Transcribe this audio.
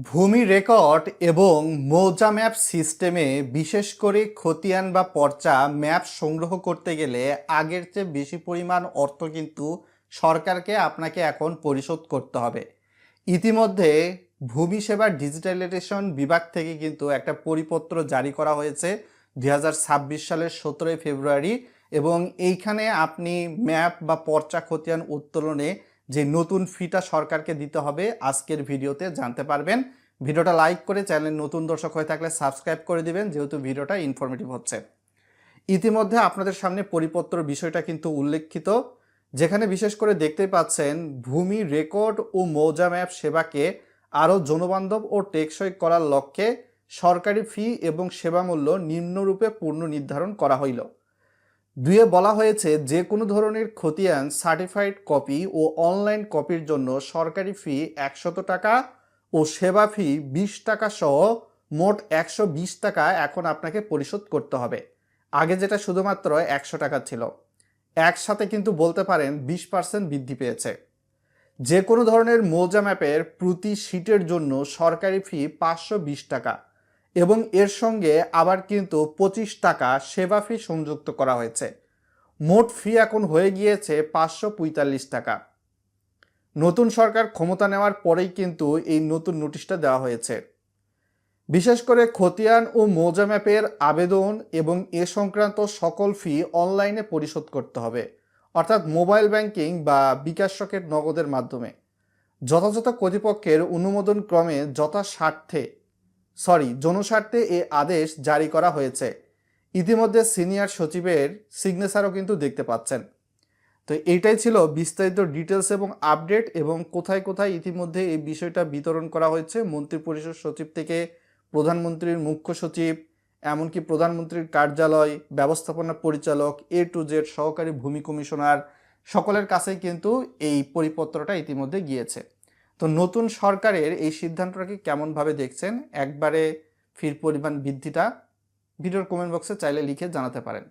ভূমি রেকর্ড এবং মৌজা ম্যাপ সিস্টেমে বিশেষ করে খতিয়ান বা পর্চা ম্যাপ সংগ্রহ করতে গেলে আগের চেয়ে বেশি পরিমাণ অর্থ কিন্তু সরকারকে আপনাকে এখন পরিশোধ করতে হবে। ইতিমধ্যে ভূমি সেবা ডিজিটালাইজেশন বিভাগ থেকে কিন্তু একটা পরিপত্র জারি করা হয়েছে 2026 সালের 17 ফেব্রুয়ারি, এবং এইখানে আপনি ম্যাপ বা পর্চা খতিয়ান উত্তোলনে যে নতুন ফিটা সরকারকে দিতে হবে আজকের ভিডিওতে জানতে পারবেন। ভিডিওটা লাইক করে চ্যানেল নতুন দর্শক হয়ে থাকলে সাবস্ক্রাইব করে দিবেন, যেহেতু ভিডিওটা ইনফরমেটিভ হচ্ছে। ইতিমধ্যে আপনাদের সামনে পরিপত্র বিষয়টা কিন্তু উল্লেখিত, যেখানে বিশেষ করে দেখতে পাচ্ছেন ভূমি রেকর্ড ও মৌজা ম্যাপ সেবাকে আরও জনবান্ধব ও টেকসই করার লক্ষ্যে সরকারি ফি এবং সেবা মূল্য নিম্নরূপে পুনর্নির্ধারণ করা হইল। দুয়ে বলা হয়েছে যে কোনো ধরনের খতিয়ান সার্টিফাইড কপি ও অনলাইন কপির জন্য সরকারি ফি 100 টাকা ও সেবা ফি 20 টাকা সহ মোট 120 টাকা এখন আপনাকে পরিশোধ করতে হবে। আগে যেটা শুধুমাত্র 100 টাকা ছিল, একসাথে কিন্তু বলতে পারেন 20% বৃদ্ধি পেয়েছে। যে কোনো ধরনের মৌজা ম্যাপের প্রতি শীটের জন্য সরকারি ফি 520 টাকা এবং এর সঙ্গে আবার কিন্তু 25 টাকা সেবা ফি সংযুক্ত করা হয়েছে। মোট ফি এখন হয়ে গিয়েছে 545 টাকা। নতুন সরকার ক্ষমতা নেওয়ার পরেই কিন্তু এই নতুন নোটিশটা দেওয়া হয়েছে। বিশেষ করে খতিয়ান ও মৌজা ম্যাপের আবেদন এবং এ সংক্রান্ত সকল ফি অনলাইনে পরিশোধ করতে হবে, অর্থাৎ মোবাইল ব্যাংকিং বা বিকাশ রকেট নগদের মাধ্যমে। যথাযথ কর্তৃপক্ষের অনুমোদন ক্রমে জনস্বার্থে এ আদেশ জারি করা হয়েছে। ইতিমধ্যে সিনিয়র সচিবের সিগনেচারও কিন্তু দেখতে পাচ্ছেন। তো এইটাই ছিল বিস্তারিত ডিটেলস এবং আপডেট, এবং কোথায় কোথায় ইতিমধ্যে এই বিষয়টা বিতরণ করা হয়েছে মন্ত্রিপরিষদ সচিব থেকে প্রধানমন্ত্রীর মুখ্য সচিব, এমনকি প্রধানমন্ত্রীর কার্যালয়, ব্যবস্থাপনা পরিচালক, A to Z সহকারী ভূমি কমিশনার, সকলের কাছেই কিন্তু এই পরিপত্রটা ইতিমধ্যে গিয়েছে। তো নতুন সরকারের এই সিদ্ধান্তটাকে কেমনভাবে দেখছেন, একবারে ফির পরিমাণ বৃদ্ধিটা ভিডিওর কমেন্ট বক্সে চাইলে লিখে জানাতে পারেন।